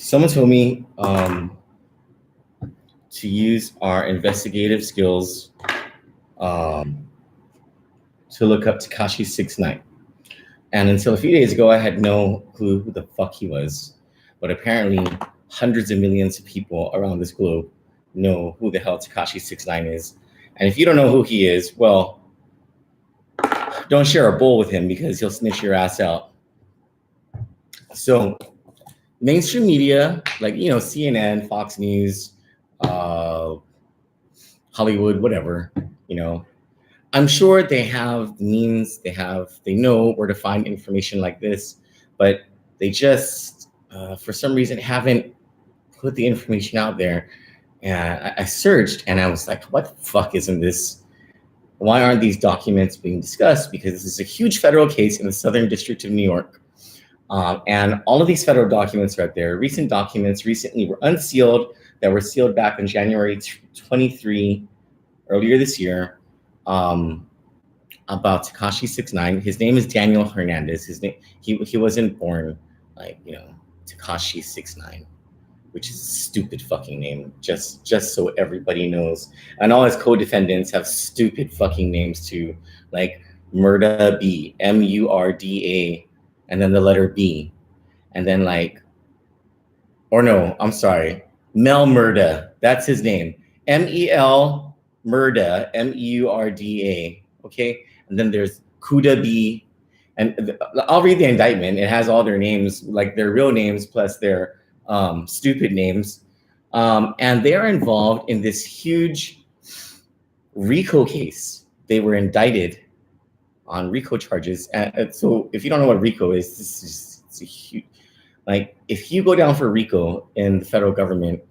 Someone told me to use our investigative skills to look up Tekashi 6ix9ine. And until a few days ago, I had no clue who the fuck he was. But apparently, hundreds of millions of people around this globe know who the hell Tekashi 6ix9ine is. And if you don't know who he is, well, don't share a bowl with him because he'll snitch your ass out. So mainstream media, like, CNN, Fox News, Hollywood, whatever, I'm sure they have means, they know where to find information like this, but they just, for some reason, haven't put the information out there. And I searched and I was like, what the fuck isn't this? Why aren't these documents being discussed? Because this is a huge federal case in the Southern District of New York. And all of these federal documents are out there. Recent documents recently were unsealed that were sealed back on January 23, earlier this year, about Tekashi 6ix9ine. His name is Daniel Hernandez. His name, he wasn't born like, Tekashi 6ix9ine, which is a stupid fucking name, just so everybody knows. And all his co-defendants have stupid fucking names too, like Murda B, Murda, and then the letter B. And then Mel Murda, that's his name. Mel Murda, Murda, okay? And then there's Kuda B, and I'll read the indictment. It has all their names, like their real names plus their stupid names. And they are involved in this huge RICO case. They were indicted on RICO charges. So if you don't know what RICO is, it's a huge, if you go down for RICO in the federal government,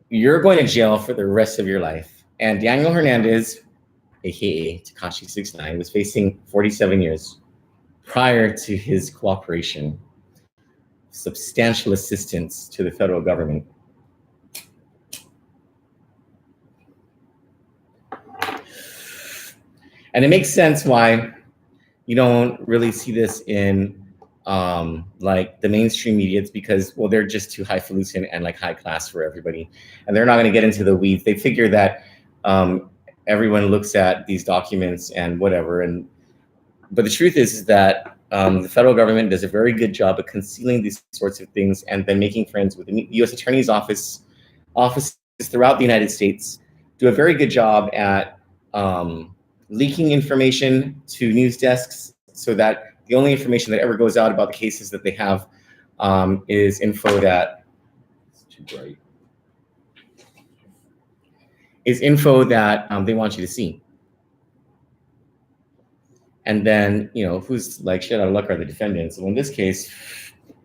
you're going to jail for the rest of your life. And Daniel Hernandez, aka Tekashi 6ix9ine, was facing 47 years prior to his cooperation, substantial assistance to the federal government. And it makes sense why you don't really see this in the mainstream media. It's because, well, they're just too highfalutin and high class for everybody. And they're not going to get into the weeds. They figure that everyone looks at these documents and whatever. But the truth is that the federal government does a very good job of concealing these sorts of things and then making friends with the U.S. Attorney's offices throughout the United States do a very good job at leaking information to news desks so that the only information that ever goes out about the cases that they have is info that they want you to see. And then, who's shit out of luck are the defendants. Well, in this case,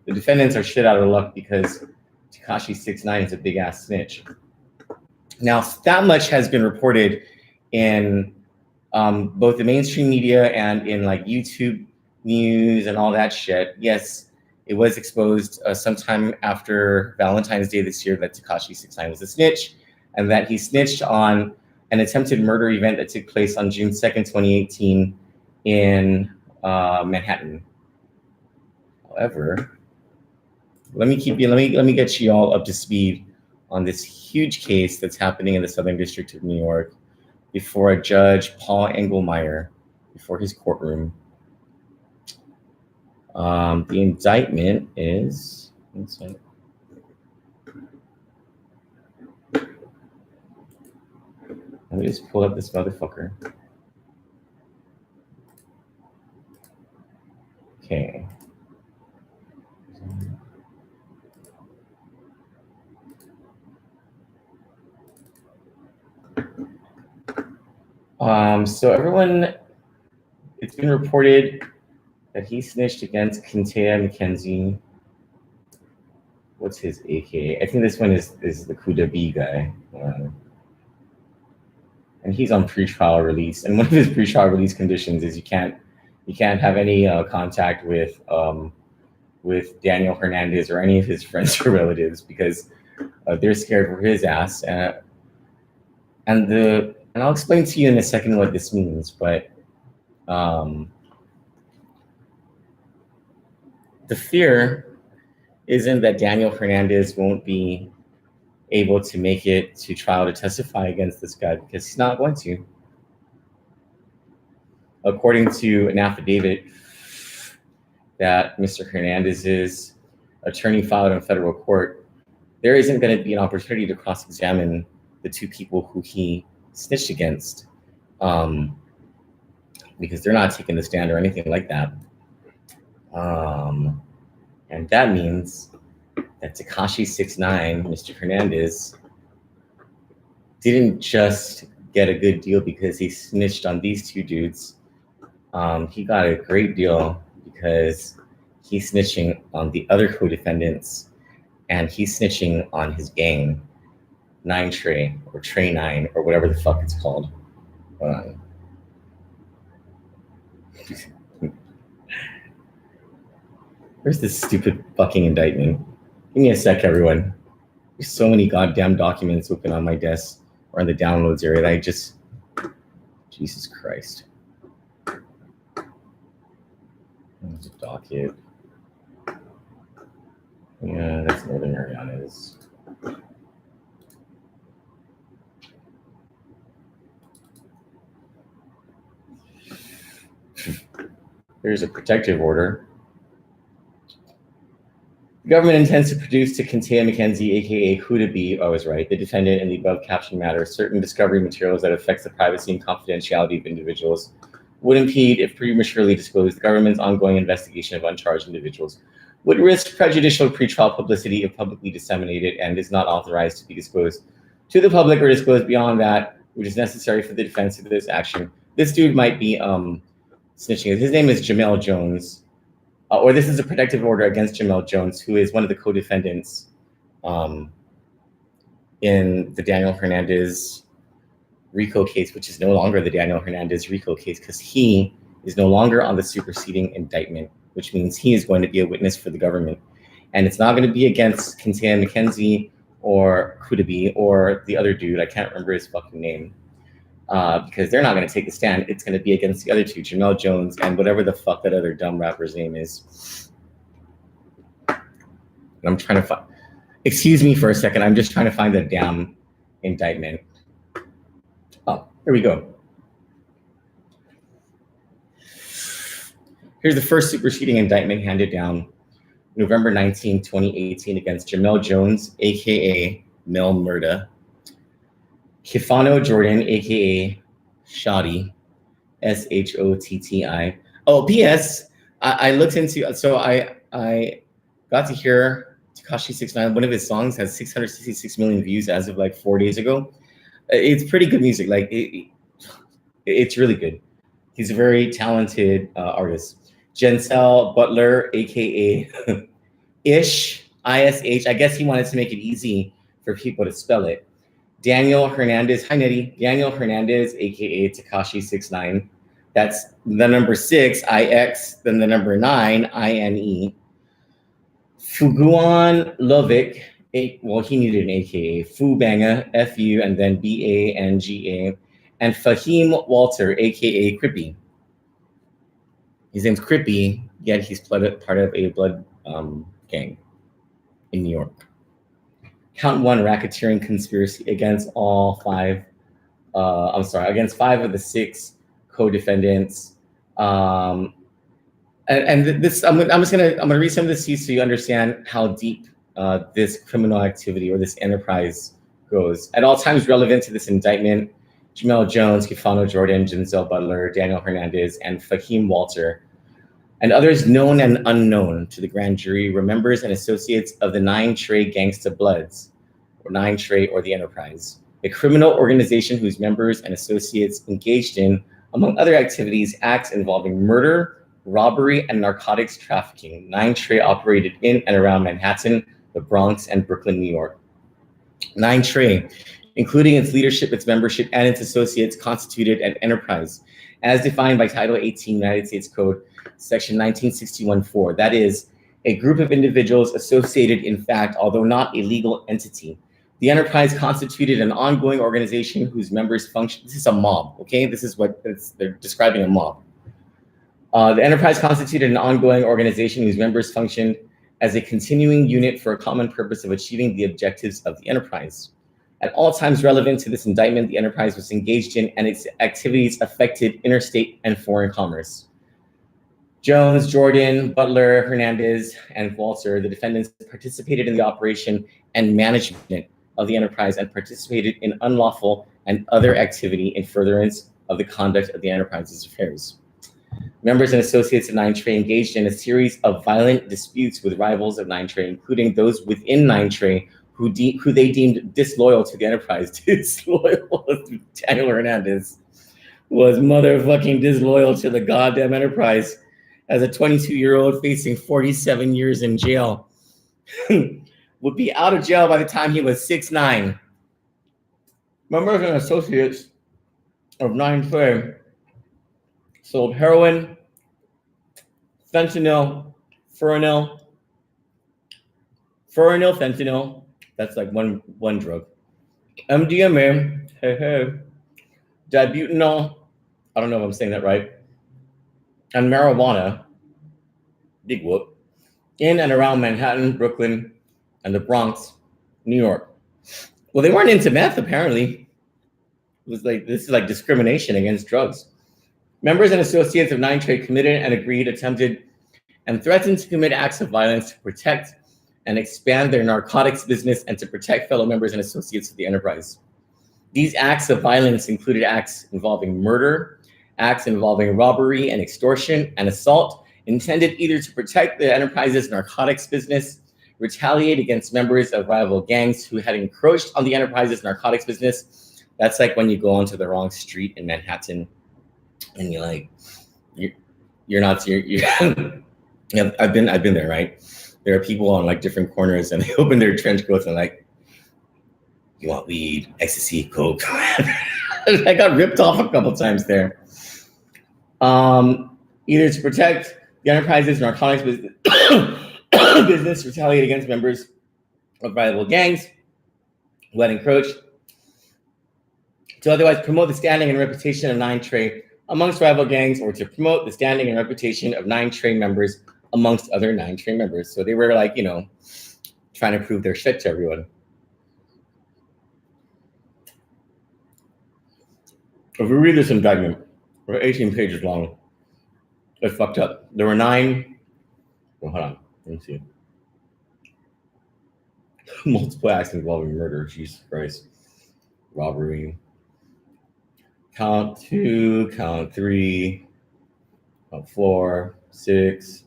the defendants are shit out of luck because Tekashi 6ix9ine is a big ass snitch. Now, that much has been reported in both the mainstream media and in YouTube news and all that shit. Yes, it was exposed sometime after Valentine's Day this year that Tekashi 6ix9ine was a snitch, and that he snitched on an attempted murder event that took place on June 2nd, 2018 in Manhattan. However, let me get you all up to speed on this huge case that's happening in the Southern District of New York before a judge, Paul Engelmeyer, before his courtroom. The indictment is, let me just pull up this motherfucker. Okay. So everyone, it's been reported that he snitched against Kintea McKenzie. What's his AKA? I think this one is the Kuda B guy. And he's on pretrial release. And one of his pretrial release conditions is you can't have any contact with Daniel Hernandez or any of his friends or relatives because they're scared for his ass. And I'll explain to you in a second what this means, but the fear isn't that Daniel Hernandez won't be able to make it to trial to testify against this guy because he's not going to. According to an affidavit that Mr. Hernandez's attorney filed in federal court, there isn't going to be an opportunity to cross-examine the two people who he snitched against, because they're not taking the stand or anything like that. And that means that Tekashi 6ix9ine, Mr. Hernandez, didn't just get a good deal because he snitched on these two dudes. He got a great deal because he's snitching on the other co-defendants, and he's snitching on his gang, 9 Trey, or Trey 9, or whatever the fuck it's called. Where's this stupid fucking indictment? Give me a sec, everyone. There's so many goddamn documents open on my desk or in the downloads area that I just... Jesus Christ. There's a docket. Yeah, that's Northern Marianas. Here's a protective order. The government intends to produce to Kintea McKenzie, aka Huda B, I was right, the defendant in the above captioned matter, certain discovery materials that affects the privacy and confidentiality of individuals, would impede, if prematurely disclosed, the government's ongoing investigation of uncharged individuals, would risk prejudicial pretrial publicity if publicly disseminated, and is not authorized to be disclosed to the public or disclosed beyond that, which is necessary for the defense of this action. This dude might be snitching. His name is Jamel Jones. Or this is a protective order against Jamel Jones, who is one of the co-defendants in the Daniel Hernandez RICO case, which is no longer the Daniel Hernandez RICO case because he is no longer on the superseding indictment, which means he is going to be a witness for the government. And it's not going to be against Kintea McKenzie or Kudabi or the other dude, I can't remember his fucking name, because they're not going to take the stand. It's going to be against the other two, Jamel Jones and whatever the fuck that other dumb rapper's name is. And I'm trying to find, excuse me for a second, I'm just trying to find the damn indictment. Oh, here we go. Here's the first superseding indictment handed down November 19, 2018 against Jamel Jones, aka Mel Murda, Kifano Jordan, aka Shotty, Shotti. Oh, P.S. I looked into, so I got to hear Tekashi 6ix9ine. One of his songs has 666 million views as of like 4 days ago. It's pretty good music. Like it's really good. He's a very talented artist. Jensel Butler, aka Ish, ISH. I guess he wanted to make it easy for people to spell it. Daniel Hernandez, hi Nettie. Daniel Hernandez, aka Tekashi 6ix9ine. That's the number 6, IX, then the number 9, INE. Fuguan Lovic, well, he needed an AKA. Fubanga, FU, and then BANGA. And Fahim Walter, aka Crippy. His name's Crippy, yet he's part of a blood gang in New York. Count 1, racketeering conspiracy against all 5, against 5 of the 6 co-defendants. And this, I'm gonna read some of this to you so you understand how deep this criminal activity or this enterprise goes. At all times relevant to this indictment, Jamel Jones, Kifano Jordan, Jensel Butler, Daniel Hernandez, and Fahim Walter, and others known and unknown to the grand jury, were members and associates of the 9 Trey Gangsta Bloods, or 9 Trey or the Enterprise, a criminal organization whose members and associates engaged in, among other activities, acts involving murder, robbery, and narcotics trafficking. 9 Trey operated in and around Manhattan, the Bronx, and Brooklyn, New York. 9 Trey, including its leadership, its membership, and its associates, constituted an enterprise, as defined by Title 18 United States Code, Section 1961-4. That is, a group of individuals associated in fact, although not a legal entity. The enterprise constituted an ongoing organization whose members function. This is a mob, okay? This is what they're describing, a mob. The enterprise constituted an ongoing organization whose members functioned as a continuing unit for a common purpose of achieving the objectives of the enterprise. At all times relevant to this indictment, the enterprise was engaged in and its activities affected interstate and foreign commerce. Jones, Jordan, Butler, Hernandez, and Walter, the defendants, participated in the operation and management of the enterprise and participated in unlawful and other activity in furtherance of the conduct of the enterprise's affairs. Members and associates of 9tre engaged in a series of violent disputes with rivals of 9tre, including those within 9tre who they deemed disloyal to the enterprise. Disloyal. Daniel Hernandez was motherfucking disloyal to the goddamn enterprise as a 22-year-old facing 47 years in jail. Would be out of jail by the time he was 6'9". Members and associates of 9tre sold heroin, fentanyl, fentanyl, that's like one drug, MDMA, dibutanol, I don't know if I'm saying that right, and marijuana, big whoop, in and around Manhattan, Brooklyn, and the Bronx, New York. Well, they weren't into meth, apparently. It was like, this is like discrimination against drugs. Members and associates of 9tre committed and agreed, attempted, and threatened to commit acts of violence to protect and expand their narcotics business and to protect fellow members and associates of the enterprise. These acts of violence included acts involving murder, acts involving robbery and extortion and assault, intended either to protect the enterprise's narcotics business, retaliate against members of rival gangs who had encroached on the enterprise's narcotics business. That's like when you go onto the wrong street in Manhattan and you're like, you're not, yeah, I've been there, right? There are people on like different corners and they open their trench coats and like, you want weed, ecstasy, coke? I got ripped off a couple times there. Either to protect the enterprise's narcotics business, retaliate against members of rival gangs who had encroached, to otherwise promote the standing and reputation of 9tre amongst rival gangs, or to promote the standing and reputation of 9tre members amongst other 9tre members. So they were like, you know, trying to prove their shit to everyone. If we read this indictment, we're 18 pages long. It's fucked up. There were 9. Well, hold on. Let me see. Multiple acts involving murder. Jesus Christ. Robbery. Count 2, count 3, count 4, 6,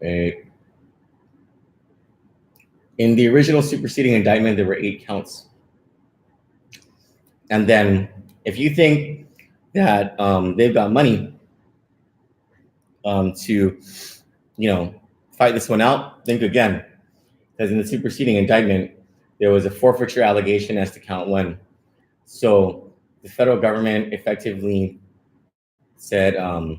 8. In the original superseding indictment, there were 8 counts. And then if you think that they've got money to, you know, fight this one out, think again. Because in the superseding indictment, there was a forfeiture allegation as to count 1. So the federal government effectively said, we're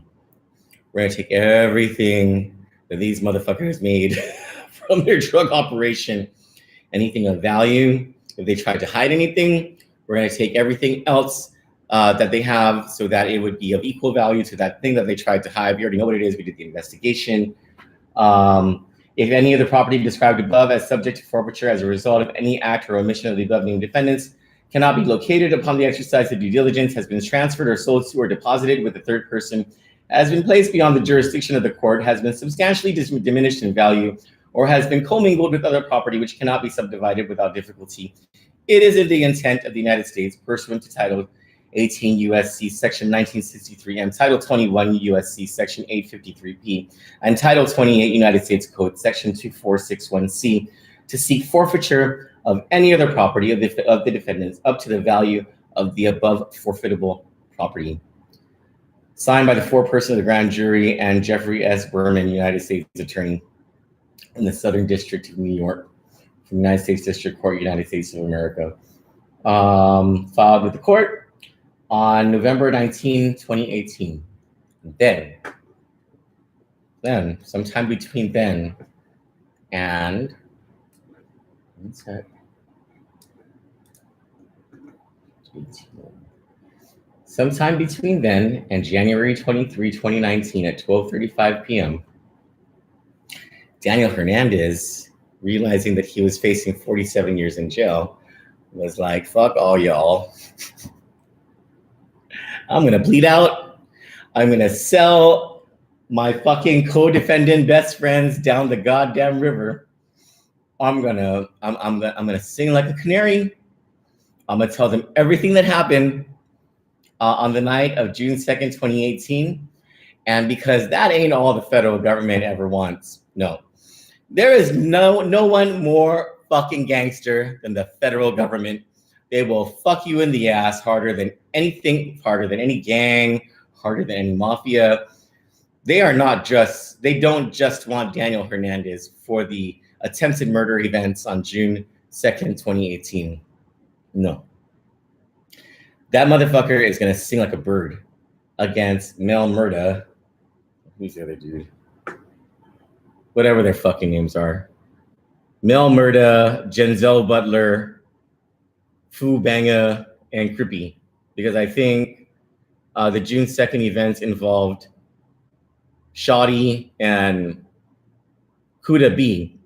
gonna take everything that these motherfuckers made from their drug operation, anything of value. If they tried to hide anything, we're gonna take everything else that they have so that it would be of equal value to that thing that they tried to hide. We already know what it is. We did the investigation. If any of the property described above as subject to forfeiture as a result of any act or omission of the above named defendants cannot be located upon the exercise of due diligence, has been transferred or sold to or deposited with a third person, has been placed beyond the jurisdiction of the court, has been substantially diminished in value, or has been commingled with other property which cannot be subdivided without difficulty, it is in the intent of the United States, pursuant to Title 18 U.S.C. Section 1963 and Title 21 U.S.C. Section 853P and Title 28 United States Code Section 2461C, to seek forfeiture of any other property of the defendants up to the value of the above forfeitable property. Signed by the foreperson of the grand jury and Jeffrey S. Berman, United States Attorney in the Southern District of New York, from United States District Court, United States of America. Filed with the court on November 19, 2018. Then, sometime between then and, sometime between then and January 23, 2019 at 12:35 p.m., Daniel Hernandez, realizing that he was facing 47 years in jail, was like, fuck all y'all. I'm gonna bleed out. I'm gonna sell my fucking co-defendant best friends down the goddamn river. I'm gonna sing like a canary. I'm gonna tell them everything that happened on the night of June 2nd, 2018. And because that ain't all the federal government ever wants. No. There is no one more fucking gangster than the federal government. They will fuck you in the ass harder than anything, harder than any gang, harder than any mafia. They don't just want Daniel Hernandez for the attempted murder events on June 2nd, 2018. No. That motherfucker is gonna sing like a bird against Mel Murda. Who's the other dude? Whatever their fucking names are. Mel Murda, Genzel Butler, Fu Banga, and Crippy. Because I think the June 2nd events involved Shoddy and Kuda B,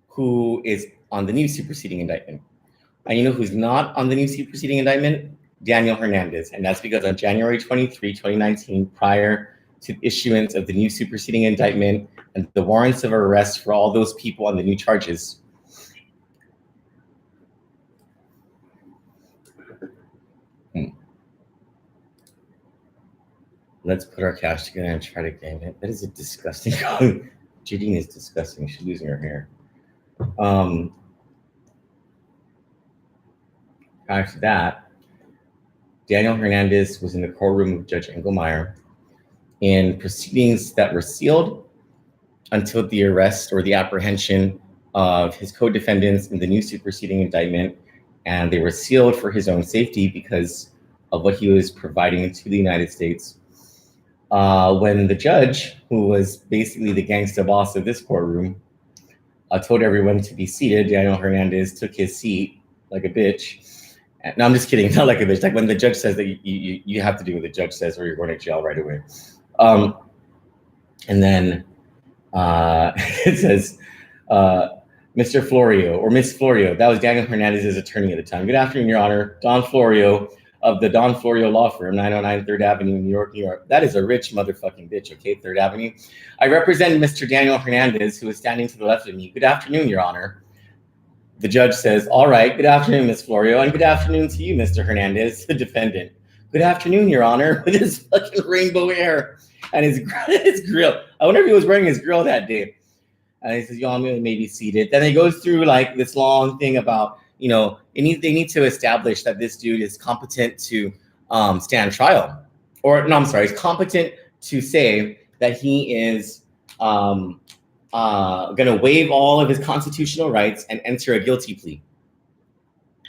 who is on the new superseding indictment. And you know who's not on the new superseding indictment? Daniel Hernandez. And that's because on January 23, 2019, prior to the issuance of the new superseding indictment and the warrants of arrest for all those people on the new charges, let's put our cash together and try to gain it. That is a disgusting. Jadine is disgusting. She's losing her hair. After that, Daniel Hernandez was in the courtroom with Judge Engelmeyer in proceedings that were sealed until the arrest or the apprehension of his co-defendants in the new superseding indictment. And they were sealed for his own safety because of what he was providing to the United States. When the judge, who was basically the gangsta boss of this courtroom, told everyone to be seated, Daniel Hernandez took his seat like a bitch. No, I'm just kidding. Not like a bitch. Like when the judge says that you have to do what the judge says or you're going to jail right away. And then it says, Mr. Florio or Miss Florio, that was Daniel Hernandez's attorney at the time. Good afternoon, Your Honor. Don Florio of the Don Florio Law Firm, 909 3rd Avenue, New York, New York. That is a rich motherfucking bitch, okay, 3rd Avenue. I represent Mr. Daniel Hernandez, who is standing to the left of me. Good afternoon, Your Honor. The judge says, all right, good afternoon, Miss Florio, and good afternoon to you, Mr. Hernandez, the defendant. Good afternoon, Your Honor, with his fucking rainbow hair and his grill. I wonder if he was wearing his grill that day. And he says, y'all may be seated. Then he goes through like this long thing about, you know, they need to establish that this dude is competent to stand trial. Or, no, I'm sorry, he's competent to say that he is going to waive all of his constitutional rights and enter a guilty plea.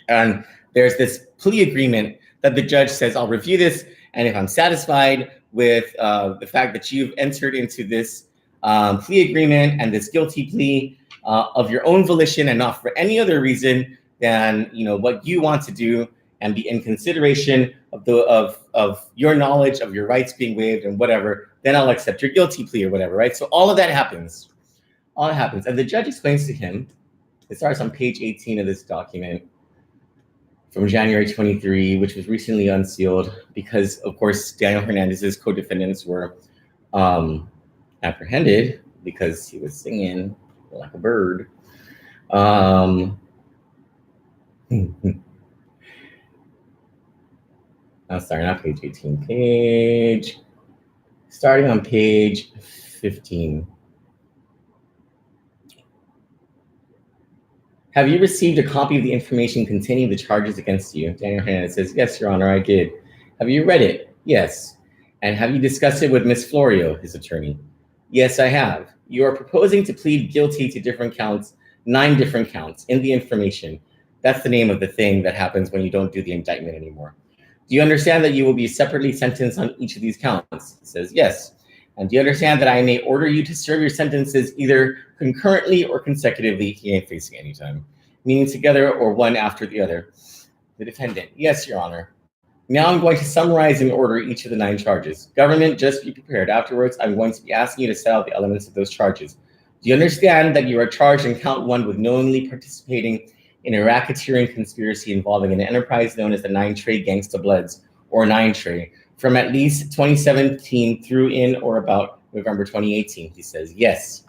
And there's this plea agreement that the judge says, I'll review this, and if I'm satisfied with the fact that you've entered into this plea agreement and this guilty plea of your own volition and not for any other reason than, you know, what you want to do and be in consideration of your knowledge of your rights being waived and whatever, then I'll accept your guilty plea or whatever, right? So all of that happens. All that happens. And the judge explains to him, it starts on page 18 of this document from January 23, which was recently unsealed because, of course, Daniel Hernandez's co-defendants were apprehended because he was singing like a bird. I'm sorry, not page 18, starting on page 15. Have you received a copy of the information containing the charges against you? Daniel Hernandez says, yes, Your Honor, I did. Have you read it? Yes. And have you discussed it with Ms. Florio, his attorney? Yes, I have. You are proposing to plead guilty to different counts, 9 different counts in the information. That's the name of the thing that happens when you don't do the indictment anymore. Do you understand that you will be separately sentenced on each of these counts? He says, yes. And do you understand that I may order you to serve your sentences either concurrently or consecutively? He ain't facing any time. Meaning together or one after the other. The defendant, yes, Your Honor. Now I'm going to summarize and order each of the 9 charges. Government, just be prepared. Afterwards, I'm going to be asking you to set out the elements of those charges. Do you understand that you are charged in count 1 with knowingly participating in a racketeering conspiracy involving an enterprise known as the 9 Trey Gangsta Bloods, or 9 Trey, from at least 2017 through in or about November 2018? He says, yes.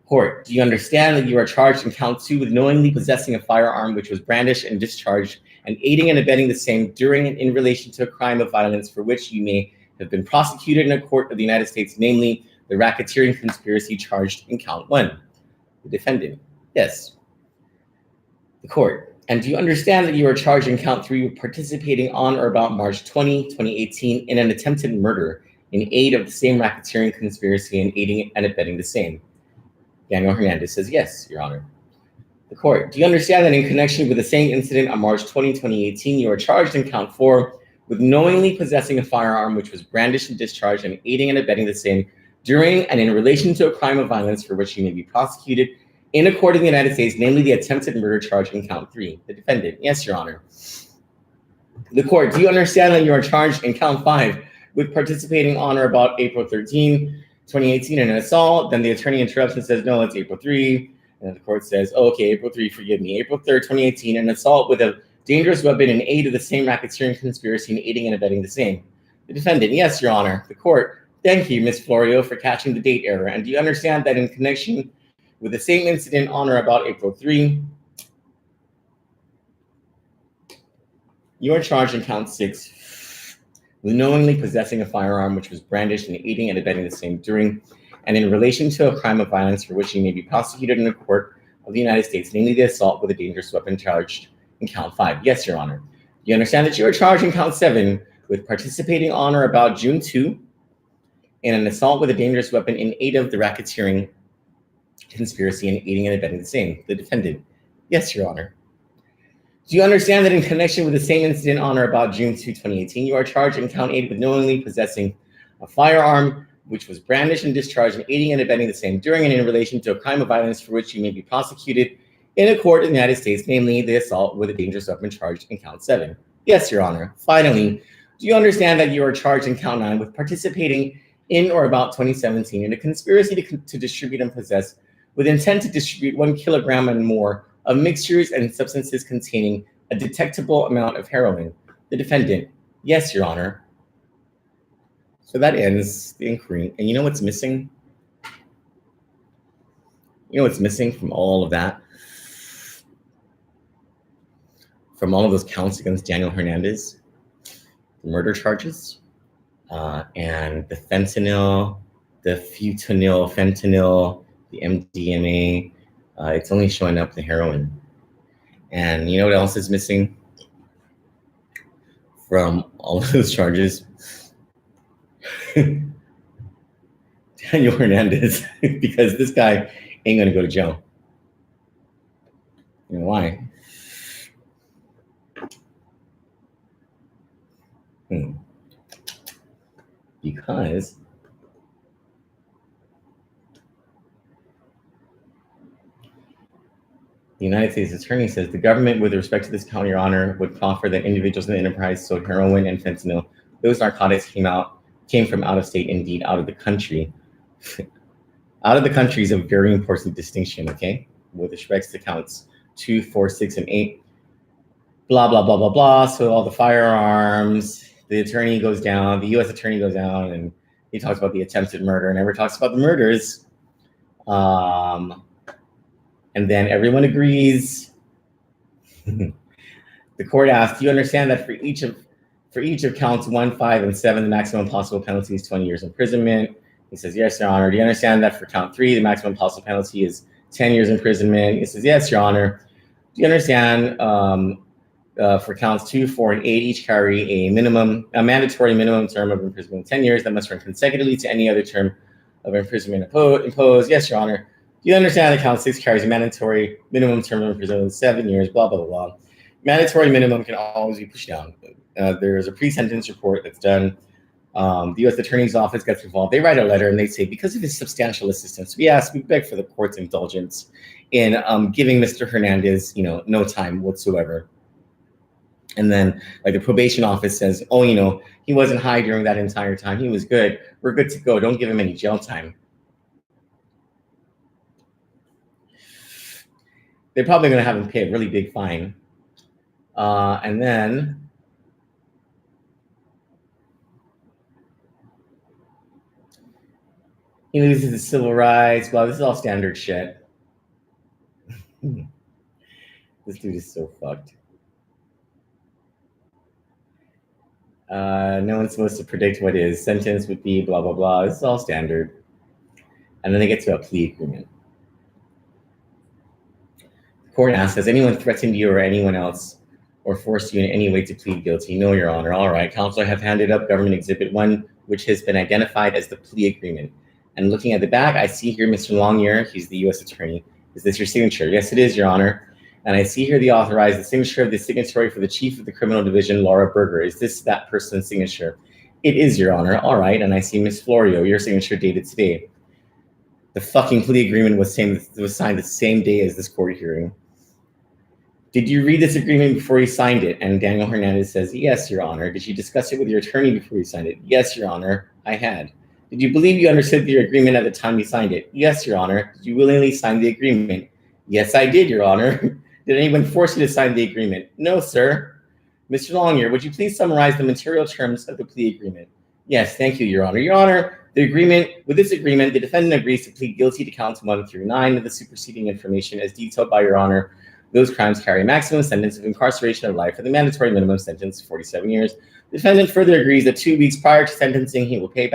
Court, do you understand that you are charged in count 2 with knowingly possessing a firearm which was brandished and discharged and aiding and abetting the same during and in relation to a crime of violence for which you may have been prosecuted in a court of the United States, namely the racketeering conspiracy charged in count 1? The defendant, yes. The court, and do you understand that you are charged in count 3 with participating on or about March 20, 2018 in an attempted murder in aid of the same racketeering conspiracy and aiding and abetting the same? Daniel Hernandez says, yes, Your Honor. The court, do you understand that in connection with the same incident on March 20, 2018, you are charged in count 4 with knowingly possessing a firearm which was brandished and discharged and aiding and abetting the same during and in relation to a crime of violence for which you may be prosecuted in a court of the United States, namely the attempted murder charge in count 3? The defendant, yes, Your Honor. The court, do you understand that you are charged in count 5 with participating on or about April 13, 2018 in an assault? Then the attorney interrupts and says, no, it's April 3. And the court says, oh, okay, April 3, forgive me. April 3rd, 2018, an assault with a dangerous weapon in aid of the same racketeering conspiracy and aiding and abetting the same. The defendant, yes, Your Honor. The court, thank you, Ms. Florio, for catching the date error. And do you understand that in connection with the same incident on or about April 3, you are charged in count 6 with knowingly possessing a firearm which was brandished and aiding and abetting the same during and in relation to a crime of violence for which you may be prosecuted in a court of the United States, namely the assault with a dangerous weapon charged in count 5. Yes, Your Honor. You understand that you are charged in count 7 with participating on or about June 2 in an assault with a dangerous weapon in aid of the racketeering conspiracy and aiding and abetting the same. The defendant, yes, Your Honor. Do you understand that in connection with the same incident on or about June 2, 2018, you are charged in count 8 with knowingly possessing a firearm which was brandished and discharged and aiding and abetting the same during and in relation to a crime of violence for which you may be prosecuted in a court in the United States, namely the assault with a dangerous weapon charged in count 7? Yes, Your Honor. Finally, do you understand that you are charged in count 9 with participating in or about 2017 in a conspiracy to distribute and possess with intent to distribute 1 kilogram and more of mixtures and substances containing a detectable amount of heroin? The defendant, yes, Your Honor. So that ends the inquiry. And you know what's missing? You know what's missing from all of that? From all of those counts against Daniel Hernandez? The murder charges, and the fentanyl, the fentanyl, the MDMA. It's only showing up the heroin. And you know what else is missing from all of those charges? Daniel Hernandez, because this guy ain't gonna go to jail. You know why? Because the United States Attorney says the government, with respect to this count, Your Honor, would proffer that individuals in the enterprise sold heroin and fentanyl. Those narcotics came from out of state, indeed out of the country. Out of the country is a very important distinction, okay? With respect to counts 2, 4, 6, and 8. Blah, blah, blah, blah, blah. So all the firearms, the attorney goes down, the U.S. attorney goes down, and he talks about the attempted murder, and never talks about the murders. And then everyone agrees. The court asks, do you understand that for each of counts 1, 5, and 7, the maximum possible penalty is 20 years imprisonment? He says, yes, Your Honor. Do you understand that for count 3, the maximum possible penalty is 10 years imprisonment? He says, yes, Your Honor. Do you understand for counts 2, 4, and 8, each carry a mandatory minimum term of imprisonment of 10 years that must run consecutively to any other term of imprisonment imposed? Yes, Your Honor. Do you understand that count 6 carries a mandatory minimum term of imprisonment of 7 years, blah, blah, blah, blah. Mandatory minimum can always be pushed down. There is a pre-sentence report that's done. The U.S. Attorney's Office gets involved. They write a letter and they say, because of his substantial assistance, we beg for the court's indulgence in giving Mr. Hernandez, no time whatsoever. And then, like, the probation office says, oh, he wasn't high during that entire time. He was good. We're good to go. Don't give him any jail time. they're probably going to have him pay a really big fine. And then he loses his civil rights. Well, this is all standard shit. This dude is so fucked. No one's supposed to predict what his sentence would be, blah, blah, blah. This is all standard. And then they get to a plea agreement. The court asks, has anyone threatened you or anyone else or forced you in any way to plead guilty? No, Your Honor. All right. Counselor have handed up Government Exhibit 1, which has been identified as the plea agreement. And looking at the back, I see here Mr. Longyear. He's the U.S. Attorney. Is this your signature? Yes, it is, Your Honor. And I see here the authorized signature of the signatory for the Chief of the Criminal Division, Laura Berger. Is this that person's signature? It is, Your Honor. All right. And I see Miss Florio, your signature dated today. The fucking plea agreement was signed the same day as this court hearing. Did you read this agreement before you signed it? And Daniel Hernandez says, yes, Your Honor. Did you discuss it with your attorney before you signed it? Yes, Your Honor, I had. Did you believe you understood your agreement at the time you signed it? Yes, Your Honor. Did you willingly sign the agreement? Yes, I did, Your Honor. Did anyone force you to sign the agreement? No, sir. Mr. Longyear, would you please summarize the material terms of the plea agreement? Yes, thank you, Your Honor. Your Honor, with this agreement, the defendant agrees to plead guilty to counts 1 through 9 of the superseding information as detailed by Your Honor. Those crimes carry a maximum sentence of incarceration of life for the mandatory minimum sentence, 47 years. The defendant further agrees that 2 weeks prior to sentencing, he'll pay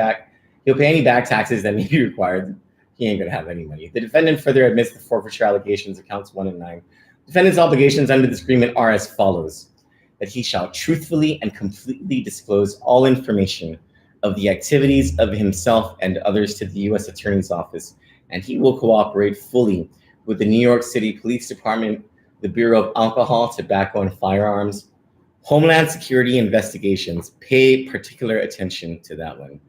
any back taxes that may be required. He ain't gonna have any money. The defendant further admits the forfeiture allegations of counts 1 and 9. Defendant's obligations under this agreement are as follows: that he shall truthfully and completely disclose all information of the activities of himself and others to the U.S. Attorney's Office, and he will cooperate fully with the New York City Police Department, the Bureau of Alcohol, Tobacco, and Firearms, Homeland Security investigations. Pay particular attention to that one.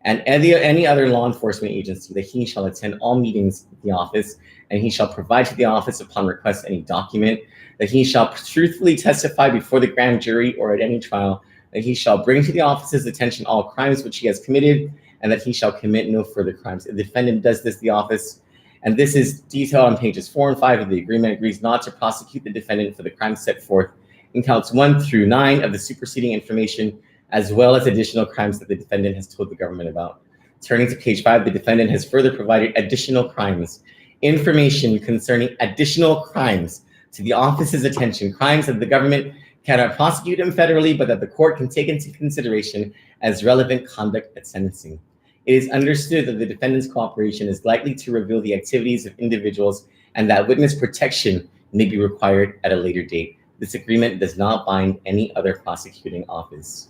And any other law enforcement agency, that he shall attend all meetings at the office, and he shall provide to the office upon request any document, that he shall truthfully testify before the grand jury or at any trial, that he shall bring to the office's attention all crimes which he has committed, and that he shall commit no further crimes. If the defendant does this, the office, and this is detailed on pages 4 and 5 of the agreement, agrees not to prosecute the defendant for the crimes set forth in counts 1 through 9 of the superseding information, as well as additional crimes that the defendant has told the government about. Turning to page 5, the defendant has further provided additional crimes, information concerning additional crimes to the office's attention, crimes that the government cannot prosecute him federally, but that the court can take into consideration as relevant conduct at sentencing. It is understood that the defendant's cooperation is likely to reveal the activities of individuals and that witness protection may be required at a later date. This agreement does not bind any other prosecuting office.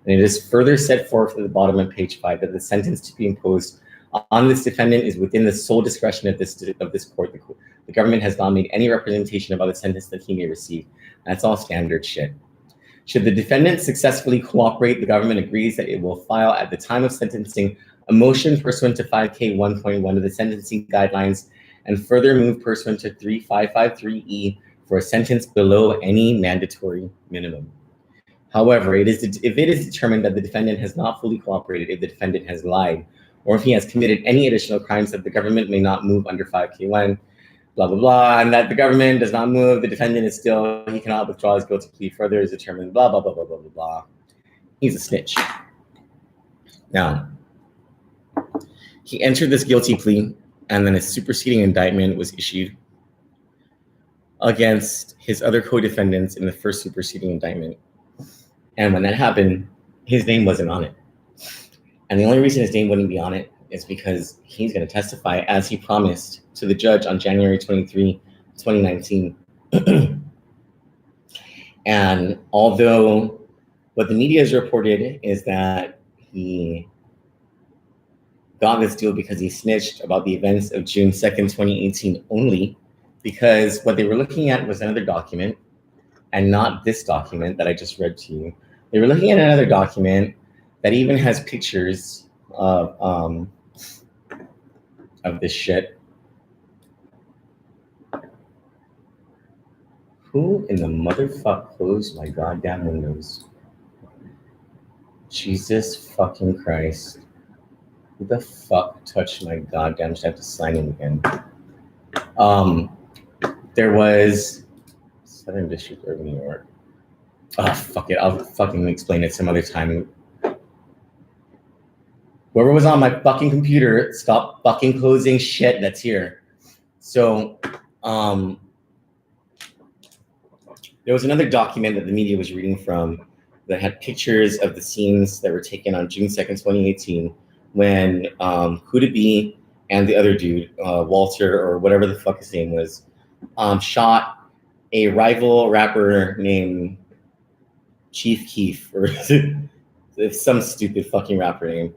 And it is further set forth at the bottom of page 5 that the sentence to be imposed on this defendant is within the sole discretion of this court. The government has not made any representation about the sentence that he may receive. That's all standard shit. Should the defendant successfully cooperate, the government agrees that it will file at the time of sentencing a motion pursuant to 5K 1.1 of the sentencing guidelines and further move pursuant to 3553E for a sentence below any mandatory minimum. However, if it is determined that the defendant has not fully cooperated, if the defendant has lied, or if he has committed any additional crimes that the government may not move under 5K1, blah, blah, blah, and that the government does not move, the defendant is still, he cannot withdraw his guilty plea further is determined, blah, blah, blah, blah, blah, blah, blah. He's a snitch. Now, he entered this guilty plea, and then a superseding indictment was issued against his other co-defendants in the first superseding indictment. And when that happened, his name wasn't on it. And the only reason his name wouldn't be on it is because he's going to testify as he promised to the judge on January 23, 2019. And although what the media has reported is that he got this deal because he snitched about the events of June 2nd, 2018 only, because what they were looking at was another document and not this document that I just read to you. They were looking at another document that even has pictures of this shit. Who in the motherfuck closed my goddamn windows? Jesus fucking Christ. Who the fuck touched my goddamn shit? I have to sign in again. there was Southern District of New York. Oh, fuck it. I'll fucking explain it some other time. Whoever was on my fucking computer, stop fucking closing shit that's here. So, there was another document that the media was reading from that had pictures of the scenes that were taken on June 2nd, 2018, when Kuda B and the other dude, Walter, or whatever the fuck his name was, shot a rival rapper named Chief Keef, or some stupid fucking rapper name.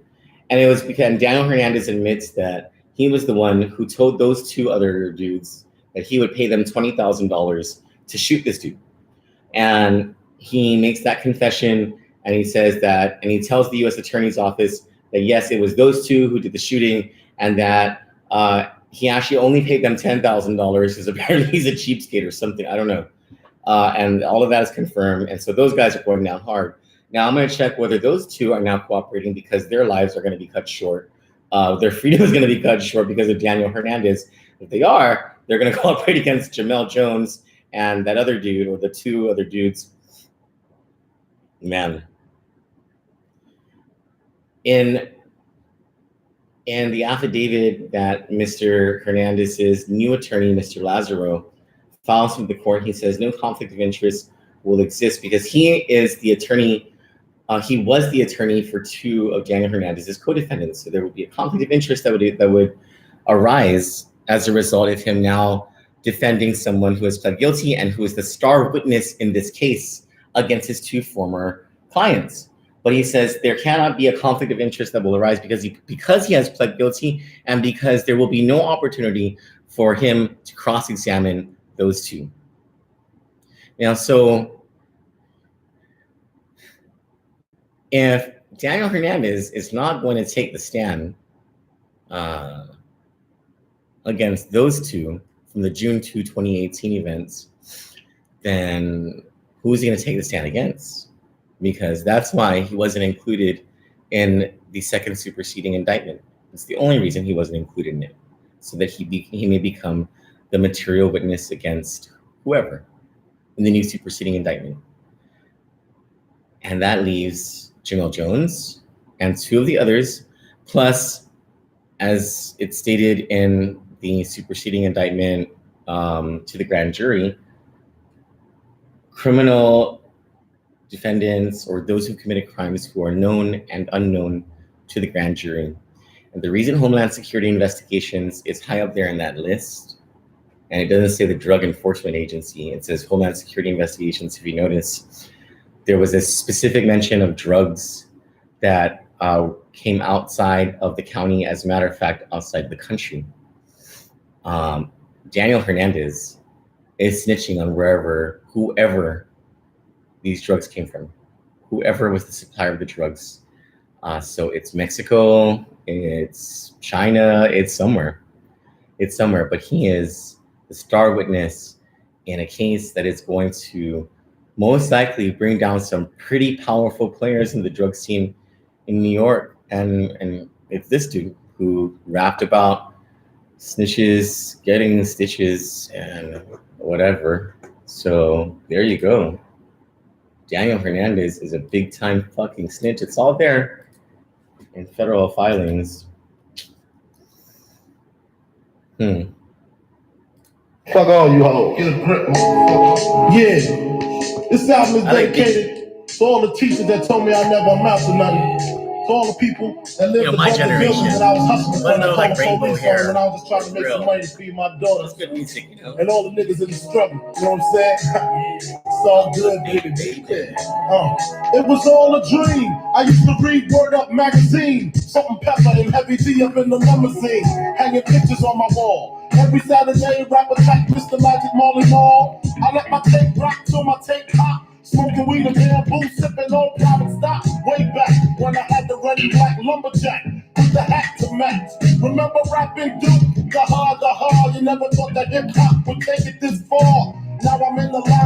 And it was because Daniel Hernandez admits that he was the one who told those two other dudes that he would pay them $20,000 to shoot this dude. And he makes that confession, and he says that, and he tells the U.S. Attorney's Office that yes, it was those two who did the shooting, and that he actually only paid them $10,000 because apparently he's a cheapskate or something. I don't know. And all of that is confirmed. And so those guys are going down hard. Now I'm going to check whether those two are now cooperating, because their lives are going to be cut short. Their freedom is going to be cut short because of Daniel Hernandez. If they are, they're going to cooperate against Jamel Jones and that other dude, or the two other dudes. Man. In the affidavit that Mr. Hernandez's new attorney, Mr. Lazaro, files with the court, he says no conflict of interest will exist because he is the attorney. He was the attorney for two of Daniel Hernandez's co-defendants. So there would be a conflict of interest that would arise as a result of him now defending someone who has pled guilty and who is the star witness in this case against his two former clients. But he says there cannot be a conflict of interest that will arise because he has pled guilty, and because there will be no opportunity for him to cross-examine those two. Now, so if Daniel Hernandez is not going to take the stand against those two from the June 2, 2018 events, then who is he going to take the stand against? Because that's why he wasn't included in the second superseding indictment. It's the only reason he wasn't included in it, so that he may become the material witness against whoever in the new superseding indictment. And that leaves Jamel Jones and two of the others, plus, as it's stated in the superseding indictment to the grand jury, criminal defendants or those who committed crimes who are known and unknown to the grand jury. And the reason Homeland Security Investigations is high up there in that list, and it doesn't say the Drug Enforcement Agency, it says Homeland Security Investigations. If you notice, there was a specific mention of drugs that came outside of the county, as a matter of fact, outside the country. Daniel Hernandez is snitching on whoever these drugs came from, whoever was the supplier of the drugs. So it's Mexico, it's China, it's somewhere, but he is the star witness in a case that is going to most likely bring down some pretty powerful players in the drug scene in New York. And it's this dude who rapped about snitches getting stitches and whatever. So there you go. Daniel Hernandez is a big time fucking snitch. It's all there in federal filings. Fuck all you hoes. Get a grip, motherfucker. Yeah. This album is dedicated to all the teachers that told me I never amount to nothing. To all the people that lived my generation. that I was hustling for, no, like rainbow hair. When I was just trying to make some money to feed my daughter. That's good music, you know. And all the niggas in the struggle. You know what I'm saying? It's all good, baby. It was all a dream. I used to read Word Up magazine. Salt and pepper and heavy tea up in the limousine. Hanging pictures on my wall. Every Saturday, rap attack, Mr. Magic Marley Marl. I let my tape rock till my tape pop. Smoking weed and bamboo, sipping on private stock. Way back when I had the red and black lumberjack with the hat to match. Remember rapping Duke? The hard, you never thought that hip hop would take it this far. Now I'm in the line